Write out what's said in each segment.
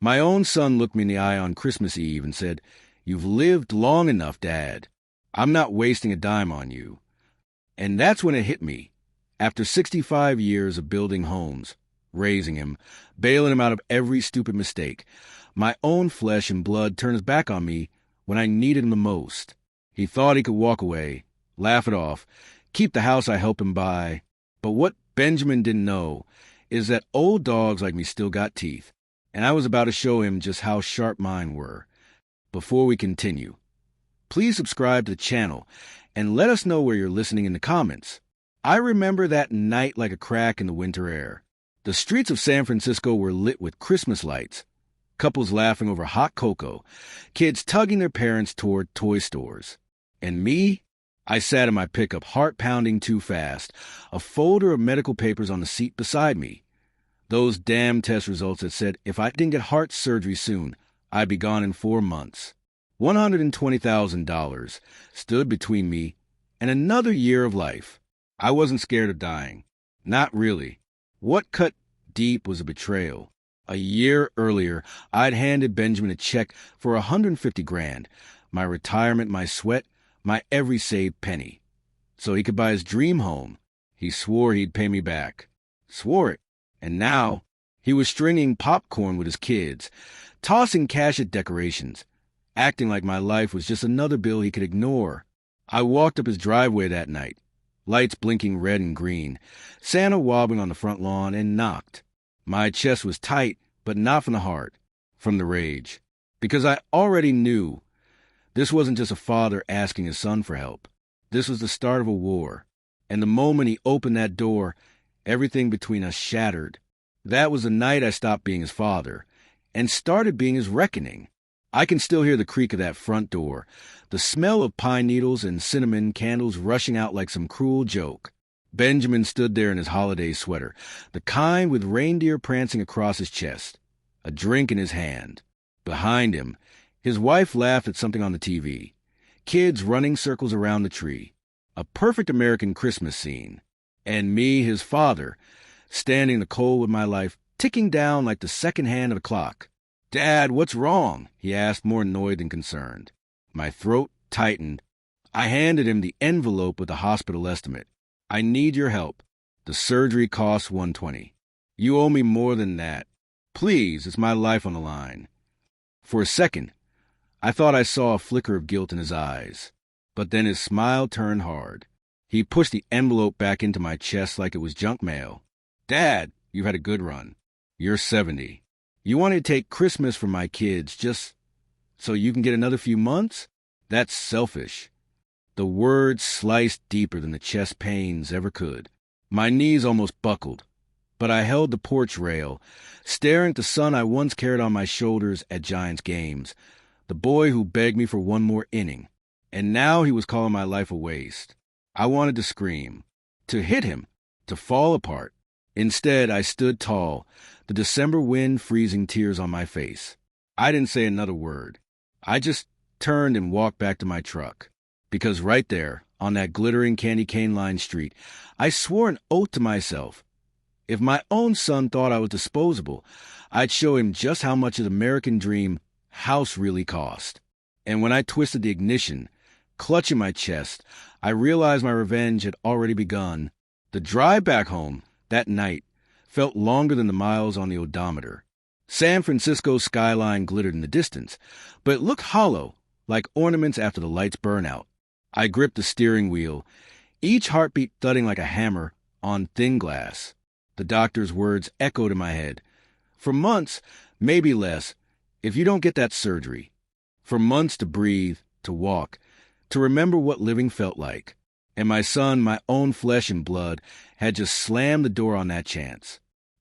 My own son looked me in the eye on Christmas Eve and said, "You've lived long enough, Dad. I'm not wasting a dime on you." And that's when it hit me. After 65 years of building homes, raising him, bailing him out of every stupid mistake, my own flesh and blood turned his back on me when I needed him the most. He thought he could walk away, laugh it off, keep the house I helped him buy. But what Benjamin didn't know is that old dogs like me still got teeth, and I was about to show him just how sharp mine were. Before we continue, please subscribe to the channel and let us know where you're listening in the comments. I remember that night like a crack in the winter air. The streets of San Francisco were lit with Christmas lights, couples laughing over hot cocoa, kids tugging their parents toward toy stores. And me? I sat in my pickup, heart pounding too fast, a folder of medical papers on the seat beside me. Those damn test results that said if I didn't get heart surgery soon, I'd be gone in 4 months. $120,000 stood between me and another year of life. I wasn't scared of dying. Not really. What cut deep was a betrayal. A year earlier, I'd handed Benjamin a check for $150,000, my retirement, my sweat, my every saved penny, so he could buy his dream home. He swore he'd pay me back. Swore it. And now, he was stringing popcorn with his kids, tossing cash at decorations, acting like my life was just another bill he could ignore. I walked up his driveway that night, lights blinking red and green, Santa wobbling on the front lawn, and knocked. My chest was tight, but not from the heart, from the rage, because I already knew this wasn't just a father asking his son for help. This was the start of a war, and the moment he opened that door, everything between us shattered. That was the night I stopped being his father and started being his reckoning. I can still hear the creak of that front door, the smell of pine needles and cinnamon candles rushing out like some cruel joke. Benjamin stood there in his holiday sweater, the kind with reindeer prancing across his chest, a drink in his hand. Behind him, his wife laughed at something on the TV, kids running circles around the tree, a perfect American Christmas scene. And me, his father, standing in the cold with my life ticking down like the second hand of a clock. "Dad, what's wrong?" he asked, more annoyed than concerned. My throat tightened. I handed him the envelope with the hospital estimate. "I need your help. The surgery costs $120. You owe me more than that. Please, it's my life on the line." For a second, I thought I saw a flicker of guilt in his eyes, but then his smile turned hard. He pushed the envelope back into my chest like it was junk mail. "Dad, you've had a good run. You're 70. You want to take Christmas from my kids just so you can get another few months? That's selfish." The words sliced deeper than the chest pains ever could. My knees almost buckled, but I held the porch rail, staring at the son I once carried on my shoulders at Giants games, the boy who begged me for one more inning. And now he was calling my life a waste. I wanted to scream, to hit him, to fall apart. Instead, I stood tall, the December wind freezing tears on my face. I didn't say another word. I just turned and walked back to my truck. Because right there, on that glittering candy cane-lined street, I swore an oath to myself. If my own son thought I was disposable, I'd show him just how much of the American dream house really cost. And when I twisted the ignition, clutching my chest, I realized my revenge had already begun. The drive back home, that night, felt longer than the miles on the odometer. San Francisco's skyline glittered in the distance, but it looked hollow, like ornaments after the lights burn out. I gripped the steering wheel, each heartbeat thudding like a hammer on thin glass. The doctor's words echoed in my head. "For months, maybe less, if you don't get that surgery. For months to breathe, to walk, to remember what living felt like." And my son, my own flesh and blood, had just slammed the door on that chance.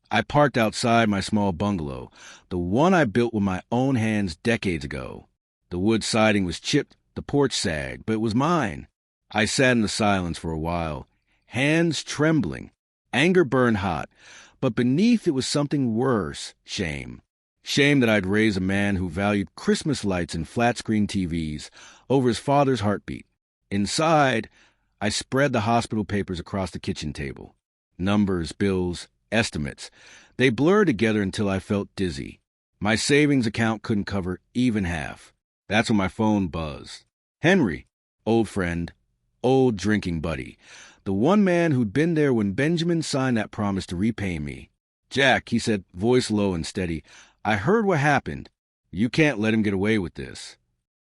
I parked outside my small bungalow, the one I built with my own hands decades ago. The wood siding was chipped, the porch sagged, but it was mine. I sat in the silence for a while, hands trembling. Anger burned hot, but beneath it was something worse, shame. Shame that I'd raised a man who valued Christmas lights and flat-screen TVs over his father's heartbeat. Inside, I spread the hospital papers across the kitchen table. Numbers, bills, estimates. They blurred together until I felt dizzy. My savings account couldn't cover even half. That's when my phone buzzed. Henry, old friend, old drinking buddy, the one man who'd been there when Benjamin signed that promise to repay me. "Jack," he said, voice low and steady, "I heard what happened. You can't let him get away with this."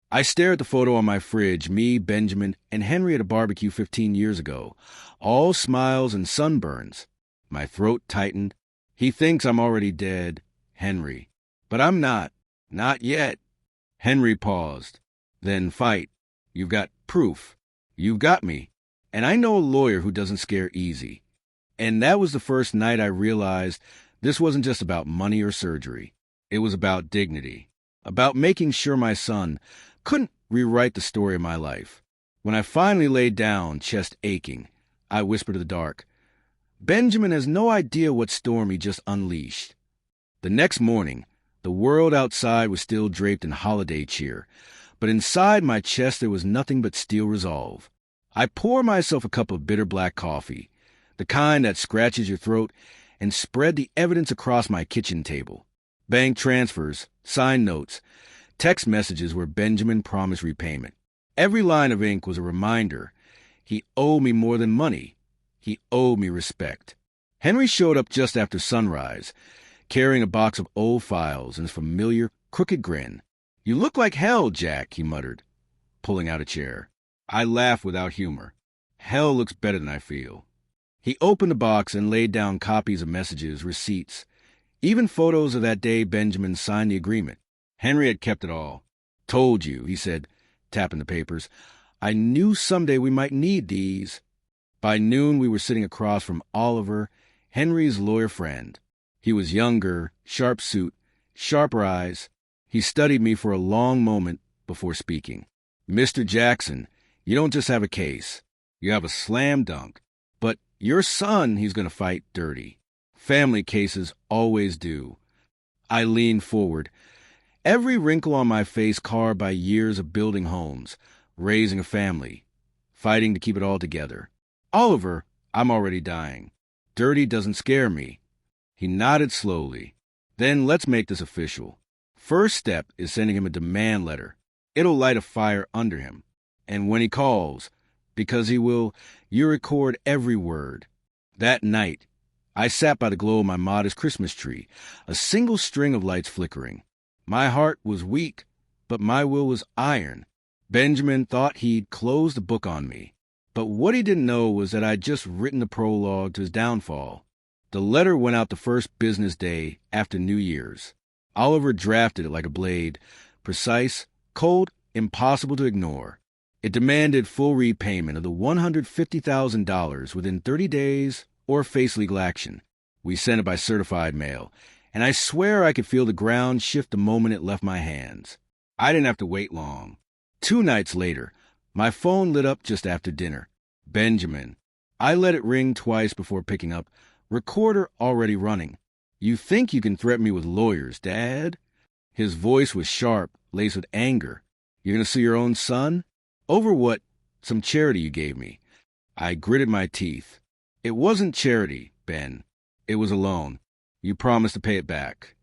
I stared at the photo on my fridge, me, Benjamin, and Henry at a barbecue 15 years ago. All smiles and sunburns. My throat tightened. "He thinks I'm already dead, Henry. But I'm not. Not yet." Henry paused. "Then fight. You've got proof. You've got me. And I know a lawyer who doesn't scare easy." And that was the first night I realized this wasn't just about money or surgery. It was about dignity. About making sure my son couldn't rewrite the story of my life. When I finally laid down, chest aching, I whispered to the dark, "Benjamin has no idea what storm he just unleashed." The next morning, the world outside was still draped in holiday cheer, but inside my chest there was nothing but steel resolve. I poured myself a cup of bitter black coffee, the kind that scratches your throat, and spread the evidence across my kitchen table. Bank transfers, signed notes, text messages where Benjamin promised repayment. Every line of ink was a reminder. He owed me more than money. He owed me respect. Henry showed up just after sunrise, carrying a box of old files and his familiar, crooked grin. "You look like hell, Jack," he muttered, pulling out a chair. I laughed without humor. Hell looks better than I feel. He opened the box and laid down copies of messages, receipts, even photos of that day Benjamin signed the agreement. Henry had kept it all. "Told you," he said, tapping the papers. "I knew someday we might need these." By noon, we were sitting across from Oliver, Henry's lawyer friend. He was younger, sharp suit, sharper eyes. He studied me for a long moment before speaking. "Mr. Jackson, you don't just have a case. You have a slam dunk. But your son, he's going to fight dirty. Family cases always do." I leaned forward, every wrinkle on my face carved by years of building homes, raising a family, fighting to keep it all together. "Oliver, I'm already dying. Dirty doesn't scare me." He nodded slowly. "Then let's make this official. First step is sending him a demand letter. It'll light a fire under him. And when he calls, because he will, you record every word." That night, I sat by the glow of my modest Christmas tree, a single string of lights flickering. My heart was weak, but my will was iron. Benjamin thought he'd closed the book on me. But what he didn't know was that I'd just written the prologue to his downfall. The letter went out the first business day after New Year's. Oliver drafted it like a blade, precise, cold, impossible to ignore. It demanded full repayment of the $150,000 within 30 days or face legal action. We sent it by certified mail, and I swear I could feel the ground shift the moment it left my hands. I didn't have to wait long. 2 nights later, my phone lit up just after dinner. "Benjamin." I let it ring twice before picking up. Recorder already running. "You think you can threaten me with lawyers, Dad?" His voice was sharp, laced with anger. "You're going to sue your own son? Over what? Some charity you gave me." I gritted my teeth. "It wasn't charity, Ben. It was a loan. You promised to pay it back."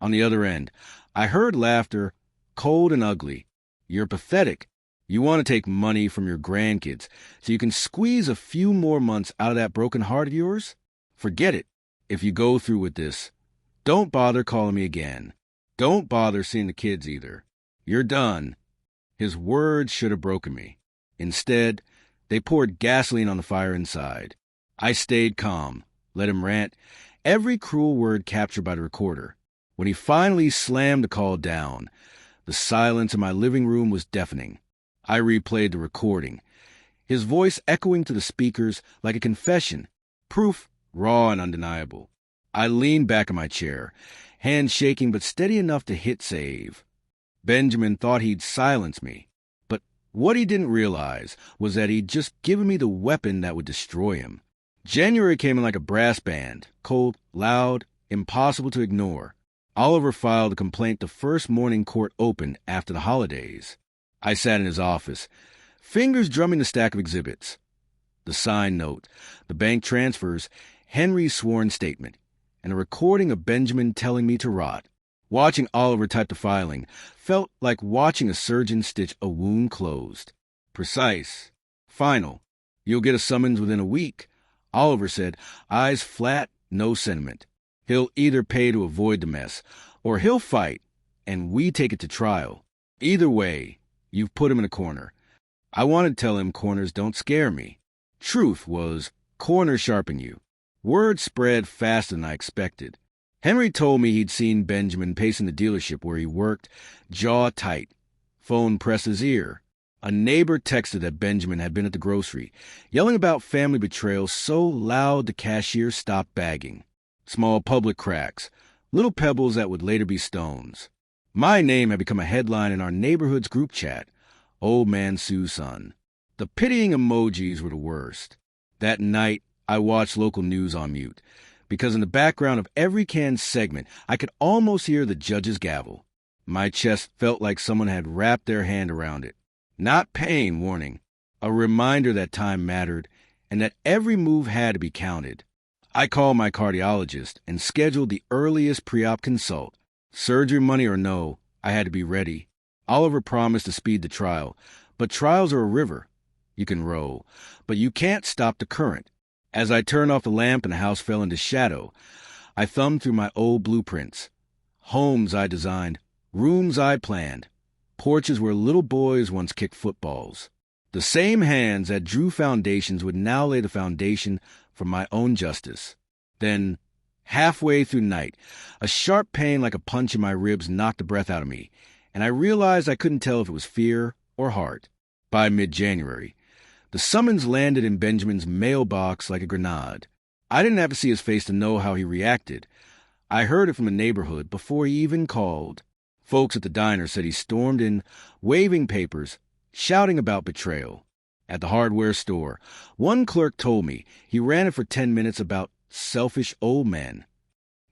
On the other end, I heard laughter, cold and ugly. "You're pathetic. You want to take money from your grandkids so you can squeeze a few more months out of that broken heart of yours? Forget it. If you go through with this, don't bother calling me again. Don't bother seeing the kids either. You're done." His words should have broken me. Instead, they poured gasoline on the fire inside. I stayed calm, let him rant, every cruel word captured by the recorder. When he finally slammed the call down, the silence in my living room was deafening. I replayed the recording, his voice echoing to the speakers like a confession, proof raw and undeniable. I leaned back in my chair, hands shaking but steady enough to hit save. Benjamin thought he'd silence me, but what he didn't realize was that he'd just given me the weapon that would destroy him. January came in like a brass band, cold, loud, impossible to ignore. Oliver filed a complaint the first morning court opened after the holidays. I sat in his office, fingers drumming the stack of exhibits. The signed note, the bank transfers, Henry's sworn statement, and a recording of Benjamin telling me to rot. Watching Oliver type the filing felt like watching a surgeon stitch a wound closed. Precise. Final. You'll get a summons within a week. Oliver said, eyes flat, no sentiment. He'll either pay to avoid the mess, or he'll fight, and we take it to trial. Either way, you've put him in a corner. I wanted to tell him corners don't scare me. Truth was, corners sharpen you. Word spread faster than I expected. Henry told me he'd seen Benjamin pacing the dealership where he worked, jaw tight. Phone pressed his ear. A neighbor texted that Benjamin had been at the grocery, yelling about family betrayal so loud the cashier stopped bagging. Small public cracks, little pebbles that would later be stones. My name had become a headline in our neighborhood's group chat. Old man Sue's son. The pitying emojis were the worst. That night, I watched local news on mute, because in the background of every canned segment, I could almost hear the judge's gavel. My chest felt like someone had wrapped their hand around it. Not pain, warning. A reminder that time mattered, and that every move had to be counted. I called my cardiologist and scheduled the earliest pre-op consult. Surgery money or no, I had to be ready. Oliver promised to speed the trial, but trials are a river. You can row, but you can't stop the current. As I turned off the lamp and the house fell into shadow, I thumbed through my old blueprints. Homes I designed, rooms I planned, porches where little boys once kicked footballs. The same hands that drew foundations would now lay the foundation for my own justice. Then, halfway through night, a sharp pain like a punch in my ribs knocked the breath out of me, and I realized I couldn't tell if it was fear or heart. By mid-January, the summons landed in Benjamin's mailbox like a grenade. I didn't have to see his face to know how he reacted. I heard it from the neighborhood before he even called. Folks at the diner said he stormed in, waving papers, shouting about betrayal. At the hardware store, one clerk told me he ran it for 10 minutes about selfish old men.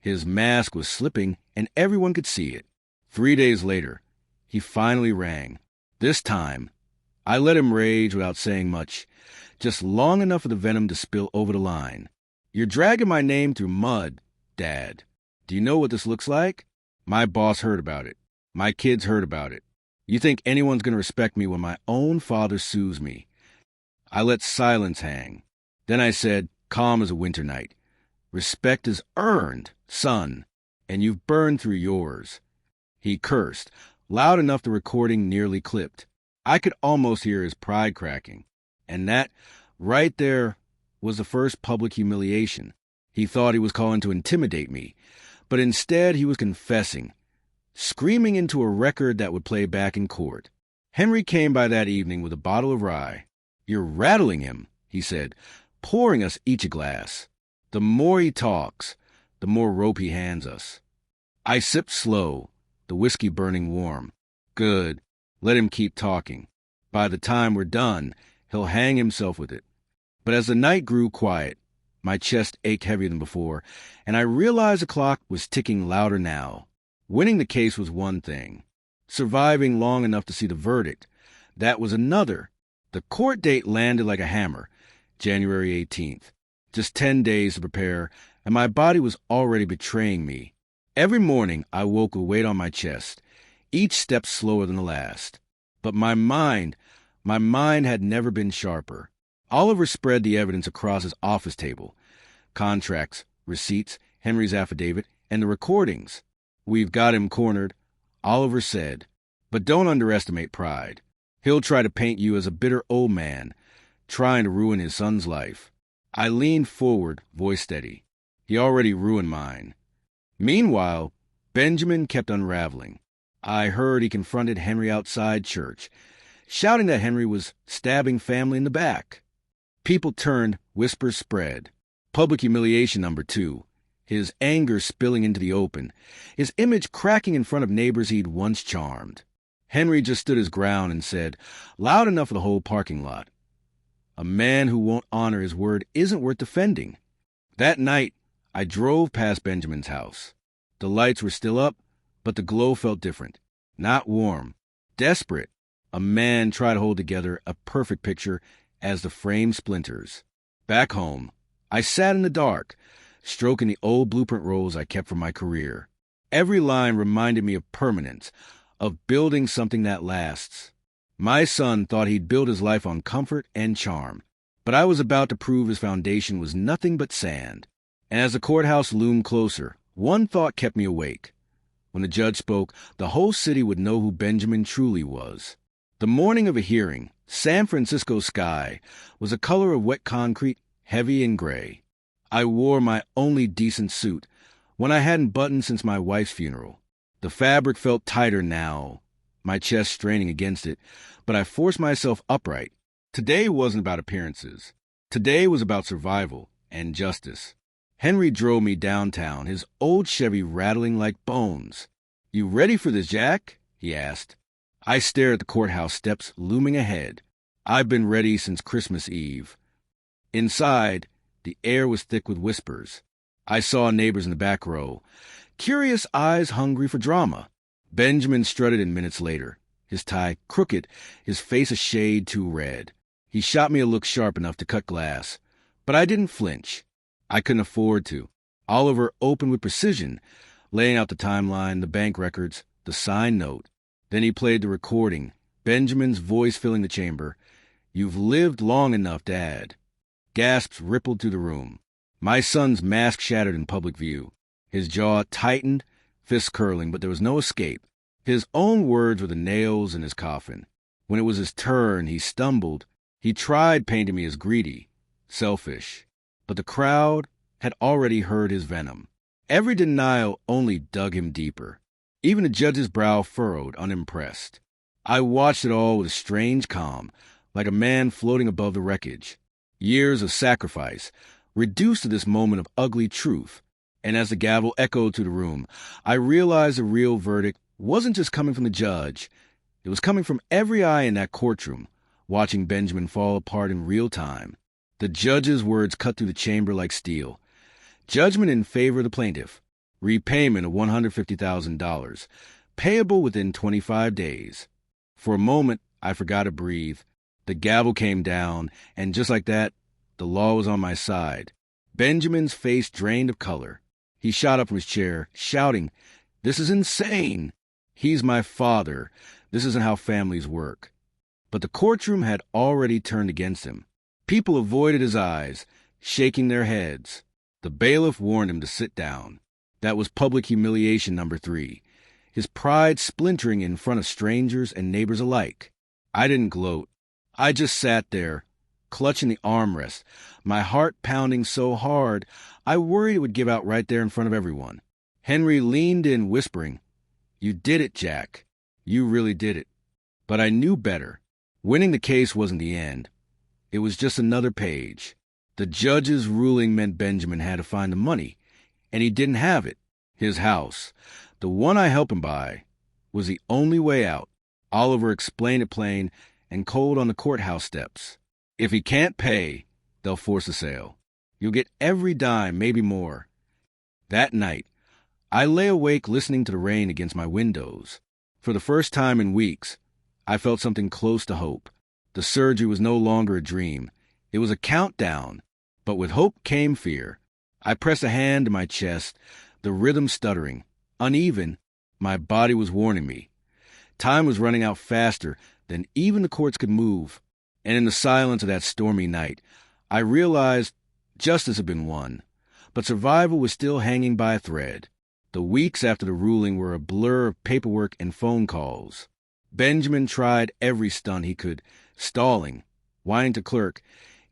His mask was slipping, and everyone could see it. 3 days later, he finally rang. This time, I let him rage without saying much, just long enough for the venom to spill over the line. You're dragging my name through mud, Dad. Do you know what this looks like? My boss heard about it. My kids heard about it. You think anyone's going to respect me when my own father sues me? I let silence hang. Then I said, calm as a winter night, respect is earned, son, and you've burned through yours. He cursed, loud enough the recording nearly clipped. I could almost hear his pride cracking. And that, right there, was the first public humiliation. He thought he was calling to intimidate me, but instead he was confessing, screaming into a record that would play back in court. Henry came by that evening with a bottle of rye. You're rattling him, he said, pouring us each a glass. The more he talks, the more rope he hands us. I sipped slow, the whiskey burning warm. Good. Let him keep talking. By the time we're done, he'll hang himself with it. But as the night grew quiet, my chest ached heavier than before, and I realized the clock was ticking louder now. Winning the case was one thing. Surviving long enough to see the verdict, that was another. The court date landed like a hammer, January 18th. Just 10 days to prepare, and my body was already betraying me. Every morning I woke with weight on my chest, each step slower than the last. But my mind had never been sharper. Oliver spread the evidence across his office table. Contracts, receipts, Henry's affidavit, and the recordings. We've got him cornered, Oliver said. But don't underestimate pride. He'll try to paint you as a bitter old man, trying to ruin his son's life. I leaned forward, voice steady. He already ruined mine. Meanwhile, Benjamin kept unraveling. I heard he confronted Henry outside church, shouting that Henry was stabbing family in the back. People turned, whispers spread. Public humiliation number 2. His anger spilling into the open, his image cracking in front of neighbors he'd once charmed. Henry just stood his ground and said, loud enough for the whole parking lot, a man who won't honor his word isn't worth defending. That night, I drove past Benjamin's house. The lights were still up, but the glow felt different. Not warm. Desperate. A man tried to hold together a perfect picture as the frame splinters. Back home, I sat in the dark, stroking the old blueprint rolls I kept from my career. Every line reminded me of permanence, of building something that lasts. My son thought he'd build his life on comfort and charm, but I was about to prove his foundation was nothing but sand. And as the courthouse loomed closer, one thought kept me awake. When the judge spoke, the whole city would know who Benjamin truly was. The morning of a hearing, San Francisco's sky was the color of wet concrete, heavy and gray. I wore my only decent suit, one I hadn't buttoned since my wife's funeral. The fabric felt tighter now, my chest straining against it, but I forced myself upright. Today wasn't about appearances. Today was about survival and justice. Henry drove me downtown, his old Chevy rattling like bones. "You ready for this, Jack?" he asked. I stared at the courthouse steps looming ahead. I've been ready since Christmas Eve. Inside, the air was thick with whispers. I saw neighbors in the back row, curious eyes hungry for drama. Benjamin strutted in minutes later, his tie crooked, his face a shade too red. He shot me a look sharp enough to cut glass, but I didn't flinch. I couldn't afford to. Oliver opened with precision, laying out the timeline, the bank records, the signed note. Then he played the recording, Benjamin's voice filling the chamber. "You've lived long enough, Dad." Gasps rippled through the room. My son's mask shattered in public view. His jaw tightened, fists curling, but there was no escape. His own words were the nails in his coffin. When it was his turn, he stumbled. He tried painting me as greedy, selfish. But the crowd had already heard his venom. Every denial only dug him deeper. Even the judge's brow furrowed, unimpressed. I watched it all with a strange calm, like a man floating above the wreckage. Years of sacrifice, reduced to this moment of ugly truth. And as the gavel echoed through the room, I realized the real verdict wasn't just coming from the judge. It was coming from every eye in that courtroom, watching Benjamin fall apart in real time. The judge's words cut through the chamber like steel. Judgment in favor of the plaintiff. Repayment of $150,000. Payable within 25 days. For a moment, I forgot to breathe. The gavel came down, and just like that, the law was on my side. Benjamin's face drained of color. He shot up from his chair, shouting, "This is insane! He's my father. This isn't how families work." But the courtroom had already turned against him. People avoided his eyes, shaking their heads. The bailiff warned him to sit down. That was public humiliation number 3. His pride splintering in front of strangers and neighbors alike. I didn't gloat. I just sat there, clutching the armrest, my heart pounding so hard I worried it would give out right there in front of everyone. Henry leaned in, whispering, "You did it, Jack. You really did it." But I knew better. Winning the case wasn't the end. It was just another page. The judge's ruling meant Benjamin had to find the money, and he didn't have it. His house, the one I helped him buy, was the only way out. Oliver explained it plain and cold on the courthouse steps. If he can't pay, they'll force a sale. You'll get every dime, maybe more. That night, I lay awake listening to the rain against my windows. For the first time in weeks, I felt something close to hope. The surgery was no longer a dream. It was a countdown. But with hope came fear. I pressed a hand to my chest, the rhythm stuttering. Uneven, my body was warning me. Time was running out faster than even the courts could move. And in the silence of that stormy night, I realized justice had been won. But survival was still hanging by a thread. The weeks after the ruling were a blur of paperwork and phone calls. Benjamin tried every stunt he could, stalling, whining to clerk,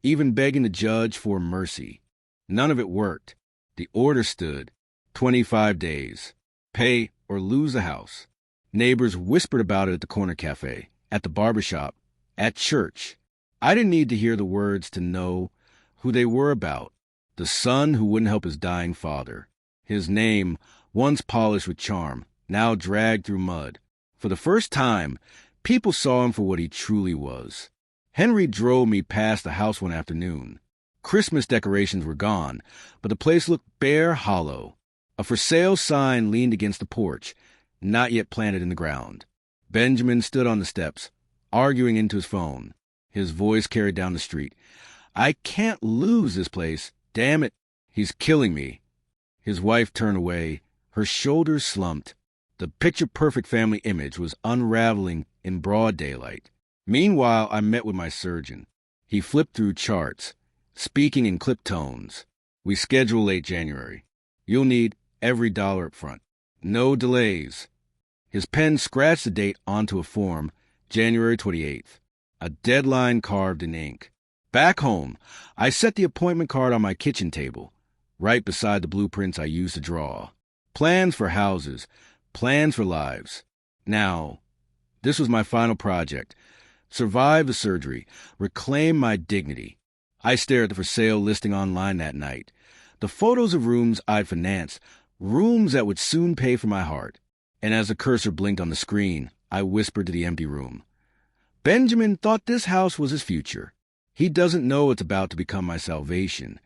even begging the judge for mercy. None of it worked. The order stood. 25 days. Pay or lose the house. Neighbors whispered about it at the corner cafe, at the barbershop, at church. I didn't need to hear the words to know who they were about. The son who wouldn't help his dying father. His name, once polished with charm, now dragged through mud. For the first time, people saw him for what he truly was. Henry drove me past the house one afternoon. Christmas decorations were gone, but the place looked bare, hollow. A for sale sign leaned against the porch, not yet planted in the ground. Benjamin stood on the steps, arguing into his phone. His voice carried down the street. "I can't lose this place. Damn it. He's killing me." His wife turned away, Her shoulders slumped. The picture-perfect family image was unraveling in broad daylight. Meanwhile, I met with my surgeon. He flipped through charts, speaking in clipped tones. We schedule late January. You'll need every dollar up front. No delays. His pen scratched the date onto a form, January 28th. A deadline carved in ink. Back home, I set the appointment card on my kitchen table, right beside the blueprints I used to draw. Plans for houses, plans for lives. Now, this was my final project. Survive the surgery, reclaim my dignity. I stared at the for sale listing online that night. The photos of rooms I'd financed, rooms that would soon pay for my heart. And as the cursor blinked on the screen, I whispered to the empty room. Benjamin thought this house was his future. He doesn't know it's about to become my salvation.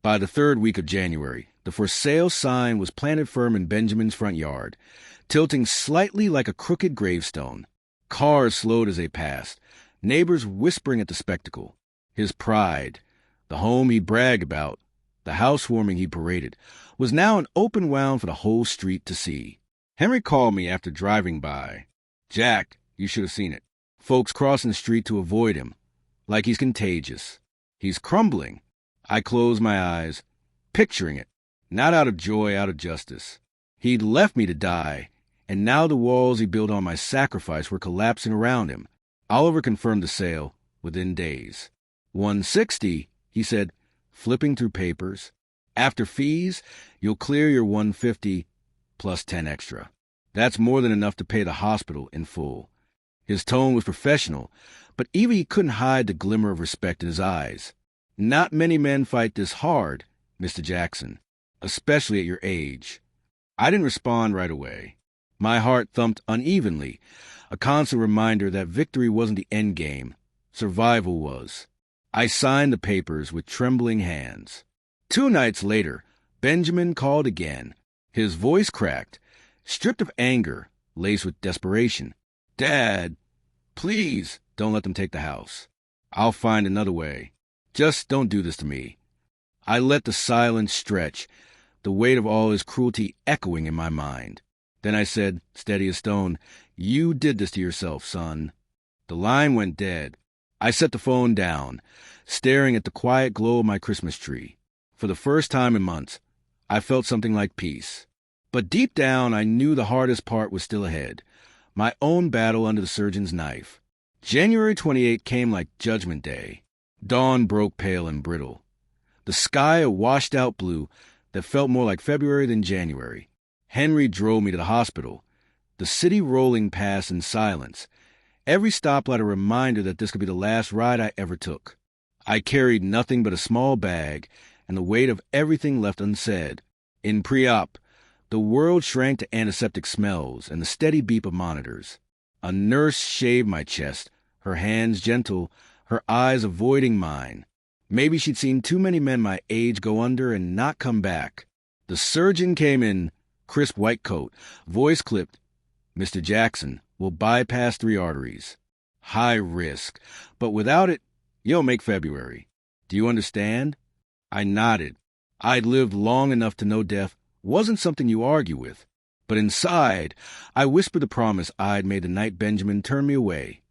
By the third week of January, the for sale sign was planted firm in Benjamin's front yard, tilting slightly like a crooked gravestone. Cars slowed as they passed, neighbors whispering at the spectacle. His pride, the home he bragged about, the housewarming he paraded, was now an open wound for the whole street to see. Henry called me after driving by. Jack, you should have seen it. Folks crossing the street to avoid him, like he's contagious. He's crumbling. I closed my eyes, picturing it, not out of joy, out of justice. He'd left me to die, and now the walls he built on my sacrifice were collapsing around him. Oliver confirmed the sale within days. 160, he said, flipping through papers. After fees, you'll clear your 150 plus 10 extra. That's more than enough to pay the hospital in full. His tone was professional, but even he couldn't hide the glimmer of respect in his eyes. Not many men fight this hard, Mr. Jackson, especially at your age. I didn't respond right away. My heart thumped unevenly, a constant reminder that victory wasn't the end game. Survival was. I signed the papers with trembling hands. 2 nights later, Benjamin called again. His voice cracked, stripped of anger, laced with desperation. Dad, please don't let them take the house. I'll find another way. Just don't do this to me. I let the silence stretch, the weight of all his cruelty echoing in my mind. Then I said, steady as stone, you did this to yourself, son. The line went dead. I set the phone down, staring at the quiet glow of my Christmas tree. For the first time in months, I felt something like peace. But deep down, I knew the hardest part was still ahead. My own battle under the surgeon's knife. January 28 came like Judgment Day. Dawn broke pale and brittle. The sky a washed-out blue that felt more like February than January. Henry drove me to the hospital. The city rolling past in silence. Every stoplight a reminder that this could be the last ride I ever took. I carried nothing but a small bag and the weight of everything left unsaid. In pre-op, the world shrank to antiseptic smells and the steady beep of monitors. A nurse shaved my chest, her hands gentle, her eyes avoiding mine. Maybe she'd seen too many men my age go under and not come back. The surgeon came in, crisp white coat, voice clipped. Mr. Jackson will bypass 3 arteries. High risk, but without it, you'll make February. Do you understand? I nodded. I'd lived long enough to know death wasn't something you argue with. But inside, I whispered the promise I'd made the night Benjamin turned me away.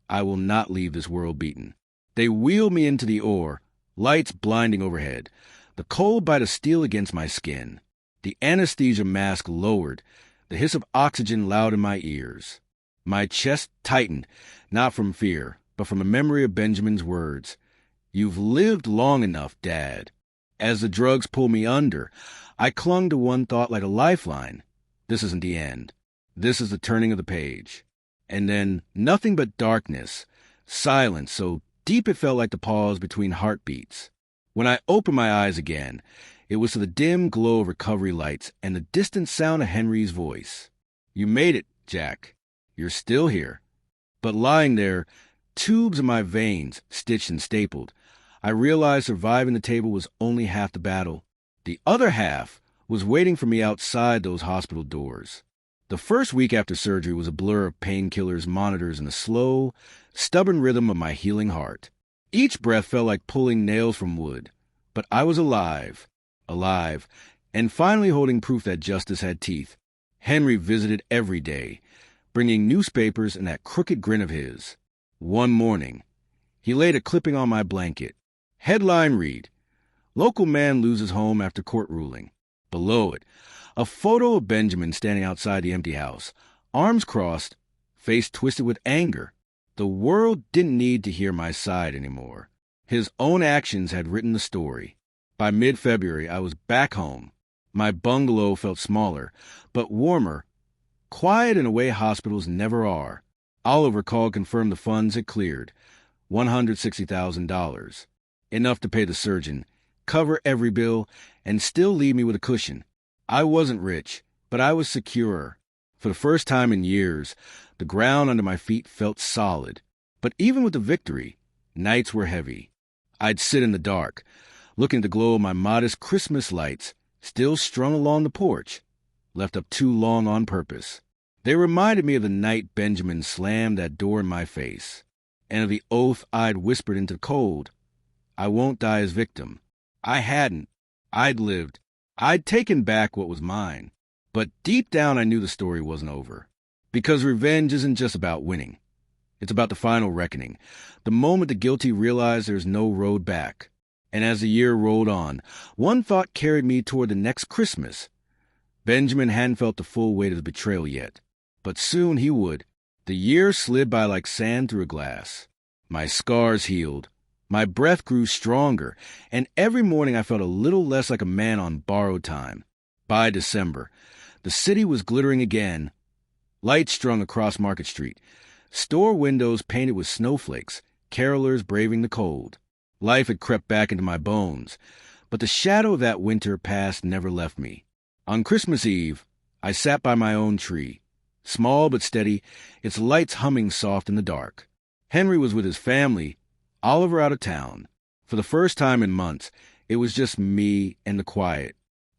I will not leave this world beaten. They wheeled me into the OR, lights blinding overhead, the cold bite of steel against my skin. The anesthesia mask lowered, the hiss of oxygen loud in my ears. My chest tightened, not from fear, but from a memory of Benjamin's words. You've lived long enough, Dad. As the drugs pulled me under, I clung to one thought like a lifeline. This isn't the end. This is the turning of the page. And then nothing but darkness, silence so deep it felt like the pause between heartbeats. When I opened my eyes again, it was to the dim glow of recovery lights and the distant sound of Henry's voice. You made it, Jack. You're still here. But lying there, tubes in my veins, stitched and stapled, I realized surviving the table was only half the battle. The other half was waiting for me outside those hospital doors. The first week after surgery was a blur of painkillers, monitors, and the slow, stubborn rhythm of my healing heart. Each breath felt like pulling nails from wood. But I was alive, And finally holding proof that justice had teeth, Henry visited every day, bringing newspapers and that crooked grin of his. One morning, he laid a clipping on my blanket. Headline read, "Local man loses home after court ruling." Below it, a photo of Benjamin standing outside the empty house, arms crossed, face twisted with anger. The world didn't need to hear my side anymore. His own actions had written the story. By mid-February, I was back home. My bungalow felt smaller, but warmer, quiet in a way hospitals never are. Oliver called confirmed the funds had cleared, $160,000. Enough to pay the surgeon, cover every bill, and still leave me with a cushion. I wasn't rich, but I was secure. For the first time in years, the ground under my feet felt solid. But even with the victory, nights were heavy. I'd sit in the dark, looking at the glow of my modest Christmas lights, still strung along the porch, left up too long on purpose. They reminded me of the night Benjamin slammed that door in my face, and of the oath I'd whispered into the cold. I won't die as victim. I hadn't. I'd lived. I'd taken back what was mine. But deep down I knew the story wasn't over. Because revenge isn't just about winning. It's about the final reckoning, the moment the guilty realize there's no road back. And as the year rolled on, one thought carried me toward the next Christmas. Benjamin hadn't felt the full weight of the betrayal yet, but soon he would. The year slid by like sand through a glass. My scars healed. My breath grew stronger, and every morning I felt a little less like a man on borrowed time. By December, the city was glittering again. Lights strung across Market Street. Store windows painted with snowflakes, carolers braving the cold. Life had crept back into my bones, but the shadow of that winter past never left me. On Christmas Eve, I sat by my own tree, small but steady, its lights humming soft in the dark. Henry was with his family, Oliver out of town. For the first time in months, it was just me and the quiet.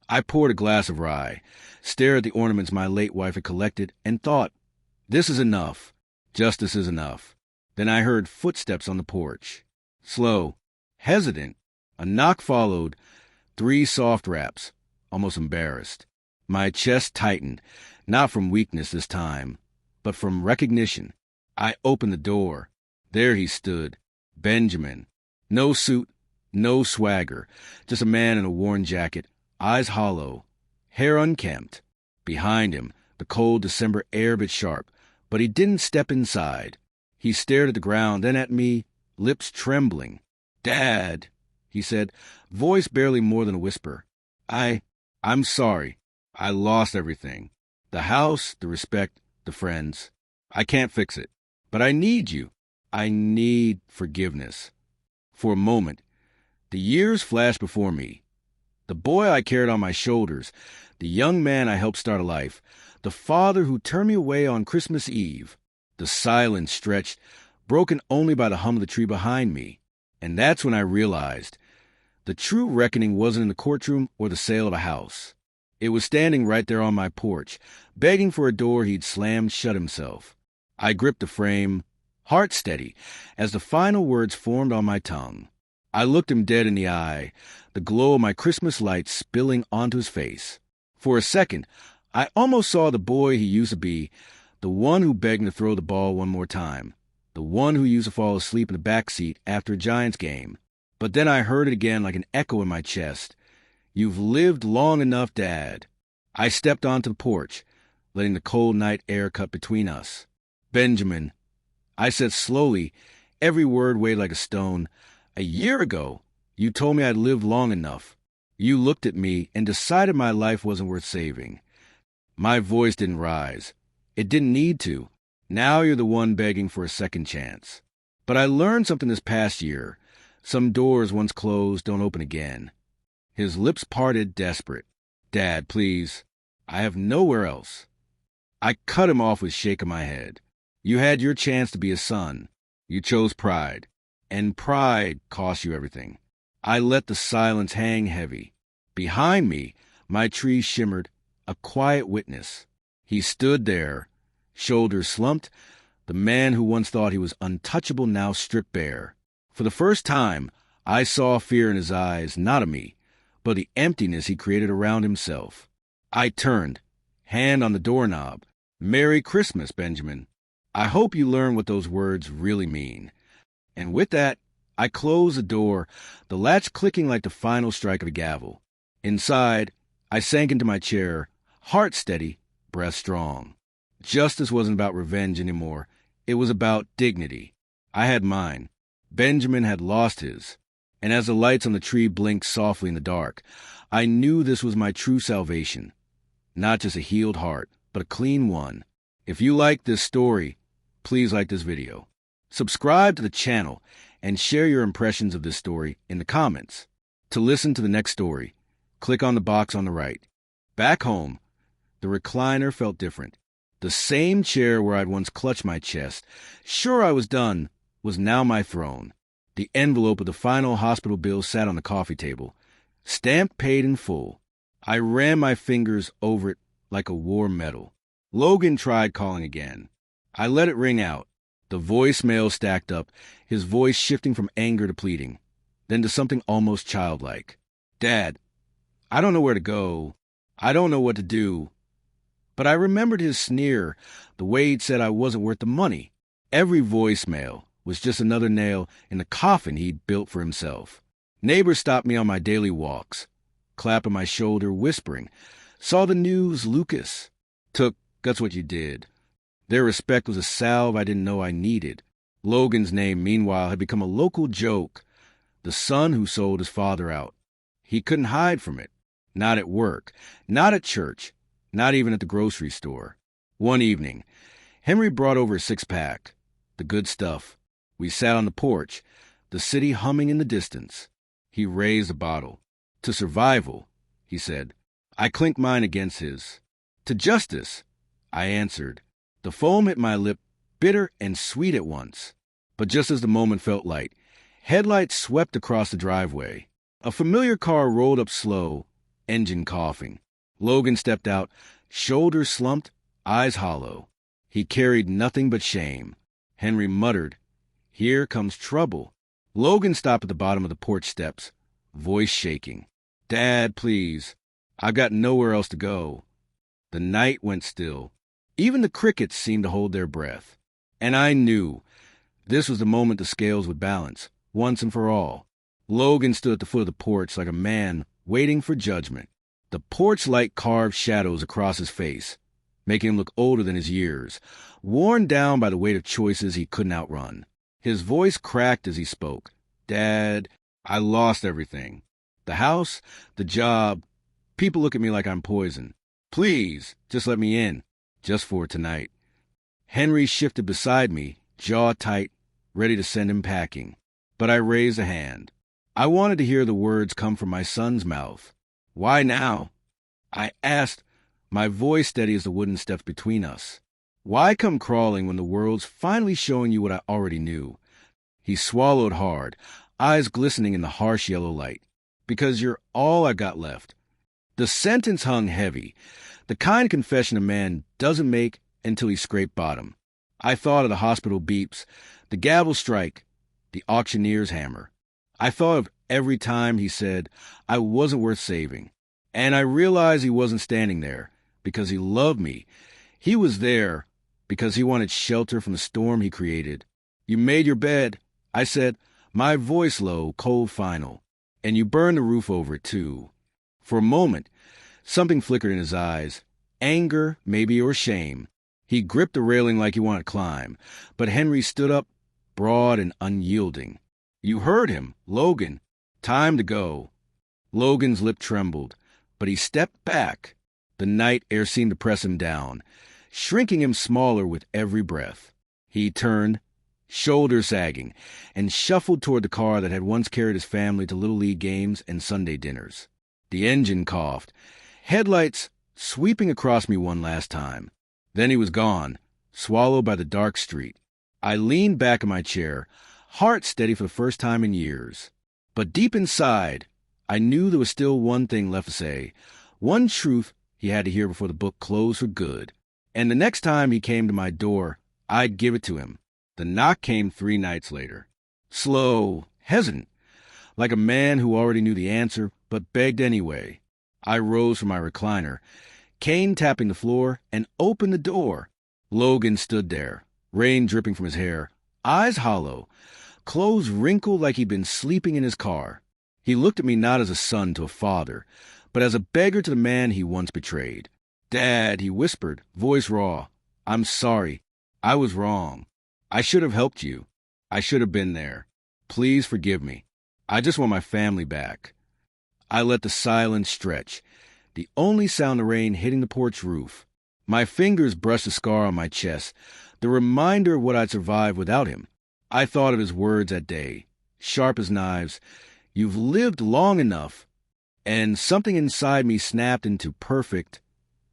I poured a glass of rye, stared at the ornaments my late wife had collected, and thought, this is enough. Justice is enough. Then I heard footsteps on the porch. Slow, hesitant. A knock followed, 3 soft raps, almost embarrassed. My chest tightened, not from weakness this time, but from recognition. I opened the door. There he stood, Benjamin. No suit, no swagger, just a man in a worn jacket, eyes hollow, hair unkempt. Behind him, the cold December air bit sharp, but he didn't step inside. He stared at the ground, then at me, lips trembling. "Dad," he said, voice barely more than a whisper. I'm sorry. I lost everything. The house, the respect, the friends. I can't fix it. But I need you. I need forgiveness." For a moment, the years flashed before me. The boy I carried on my shoulders, the young man I helped start a life, the father who turned me away on Christmas Eve. The silence stretched, broken only by the hum of the tree behind me. And that's when I realized the true reckoning wasn't in the courtroom or the sale of a house. It was standing right there on my porch, begging for a door he'd slammed shut himself. I gripped the frame, heart steady, as the final words formed on my tongue. I looked him dead in the eye, the glow of my Christmas lights spilling onto his face. For a second, I almost saw the boy he used to be, the one who begged me to throw the ball one more time, the one who used to fall asleep in the back seat after a Giants game. But then I heard it again like an echo in my chest. "You've lived long enough, Dad." I stepped onto the porch, letting the cold night air cut between us. "Benjamin," I said slowly, every word weighed like a stone, "a year ago, you told me I'd lived long enough. You looked at me and decided my life wasn't worth saving." My voice didn't rise. It didn't need to. Now you're the one begging for a second chance. But I learned something this past year. Some doors once closed don't open again. His lips parted, desperate. "Dad, please. I have nowhere else." I cut him off with a shake of my head. "You had your chance to be a son. You chose pride. And pride cost you everything." I let the silence hang heavy. Behind me, my tree shimmered, a quiet witness. He stood there, shoulders slumped, the man who once thought he was untouchable now stripped bare. For the first time, I saw fear in his eyes, not of me, but the emptiness he created around himself. I turned, hand on the doorknob. Merry Christmas, Benjamin. I hope you learn what those words really mean. And with that, I closed the door, the latch clicking like the final strike of a gavel. Inside, I sank into my chair, heart steady, breath strong. Justice wasn't about revenge anymore. It was about dignity. I had mine. Benjamin had lost his. And as the lights on the tree blinked softly in the dark, I knew this was my true salvation. Not just a healed heart, but a clean one. If you like this story, please like this video. Subscribe to the channel and share your impressions of this story in the comments. To listen to the next story, click on the box on the right. Back home, the recliner felt different. The same chair where I'd once clutched my chest, sure I was done, was now my throne. The envelope of the final hospital bill sat on the coffee table. Stamped paid in full. I ran my fingers over it like a war medal. Logan tried calling again. I let it ring out. The voicemail stacked up, his voice shifting from anger to pleading, then to something almost childlike. Dad, I don't know where to go. I don't know what to do. But I remembered his sneer, the way he'd said I wasn't worth the money. Every voicemail was just another nail in the coffin he'd built for himself. Neighbors stopped me on my daily walks, clapping my shoulder, whispering, "Saw the news, Lucas." Took, that's what you did. Their respect was a salve I didn't know I needed. Logan's name, meanwhile, had become a local joke. The son who sold his father out. He couldn't hide from it. Not at work. Not at church. Not even at the grocery store. One evening, Henry brought over a six-pack. The good stuff. We sat on the porch, the city humming in the distance. He raised a bottle. "To survival," he said. I clinked mine against his. "To justice," I answered. The foam hit my lip, bitter and sweet at once. But just as the moment felt light, headlights swept across the driveway. A familiar car rolled up slow, engine coughing. Logan stepped out, shoulders slumped, eyes hollow. He carried nothing but shame. Henry muttered, "Here comes trouble." Logan stopped at the bottom of the porch steps, voice shaking. "Dad, please. I've got nowhere else to go." The night went still. Even the crickets seemed to hold their breath. And I knew this was the moment the scales would balance, once and for all. Logan stood at the foot of the porch like a man waiting for judgment. The porch light carved shadows across his face, making him look older than his years, worn down by the weight of choices he couldn't outrun. His voice cracked as he spoke. "Dad, I lost everything. The house, the job. People look at me like I'm poison. Please, just let me in. Just for tonight." Henry shifted beside me, jaw tight, ready to send him packing. But I raised a hand. I wanted to hear the words come from my son's mouth. "Why now?" I asked, my voice steady as the wooden steps between us. "Why come crawling when the world's finally showing you what I already knew?" He swallowed hard, eyes glistening in the harsh yellow light. "Because you're all I got left." The sentence hung heavy, the kind confession a man doesn't make until he scraped bottom. I thought of the hospital beeps, the gavel strike, the auctioneer's hammer. I thought of every time he said I wasn't worth saving. And I realized he wasn't standing there because he loved me. He was there because he wanted shelter from the storm he created. "You made your bed," I said, my voice low, cold final. "And you burned the roof over it, too." For a moment, something flickered in his eyes. Anger, maybe, or shame. He gripped the railing like he wanted to climb, but Henry stood up, broad and unyielding. "You heard him, Logan. Time to go." Logan's lip trembled, but he stepped back. The night air seemed to press him down, shrinking him smaller with every breath. He turned, shoulders sagging, and shuffled toward the car that had once carried his family to Little League games and Sunday dinners. The engine coughed, headlights sweeping across me one last time. Then he was gone, swallowed by the dark street. I leaned back in my chair, heart steady for the first time in years. But deep inside, I knew there was still one thing left to say, one truth he had to hear before the book closed for good. And the next time he came to my door, I'd give it to him. The knock came 3 nights later. Slow, hesitant, like a man who already knew the answer but begged anyway. I rose from my recliner, cane tapping the floor, and opened the door. Logan stood there, rain dripping from his hair, eyes hollow, clothes wrinkled like he'd been sleeping in his car. He looked at me not as a son to a father, but as a beggar to the man he once betrayed. "Dad," he whispered, voice raw, "I'm sorry. I was wrong. I should have helped you. I should have been there. Please forgive me. I just want my family back." I let the silence stretch, the only sound the rain hitting the porch roof. My fingers brushed the scar on my chest, the reminder of what I'd survived without him. I thought of his words that day, sharp as knives. "You've lived long enough." And something inside me snapped into perfect,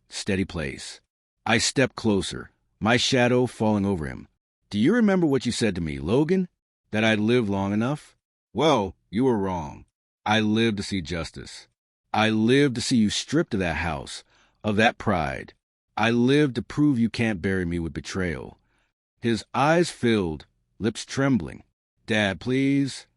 steady place. I stepped closer, my shadow falling over him. "Do you remember what you said to me, Logan? That I'd lived long enough? Well, you were wrong. I lived to see justice. I lived to see you stripped of that house, of that pride. I lived to prove you can't bury me with betrayal." His eyes filled, lips trembling. "Dad, please."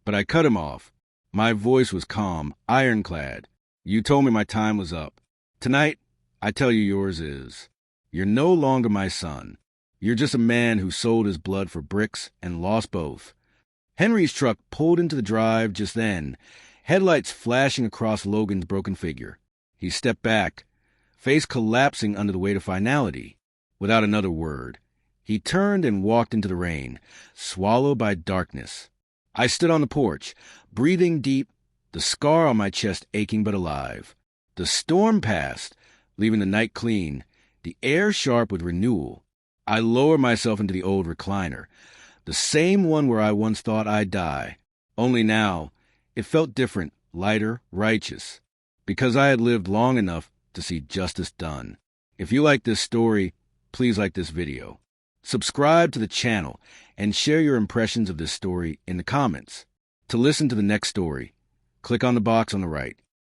But I cut him off. My voice was calm, ironclad. "You told me my time was up. Tonight, I tell you yours is. You're no longer my son. You're just a man who sold his blood for bricks and lost both." Henry's truck pulled into the drive just then, headlights flashing across Logan's broken figure. He stepped back, face collapsing under the weight of finality. Without another word, he turned and walked into the rain, swallowed by darkness. I stood on the porch, breathing deep, the scar on my chest aching but alive. The storm passed, leaving the night clean, the air sharp with renewal. I lowered myself into the old recliner, the same one where I once thought I'd die. Only now, it felt different, lighter, righteous, because I had lived long enough to see justice done. If you like this story, please like this video. Subscribe to the channel and share your impressions of this story in the comments. To listen to the next story, click on the box on the right.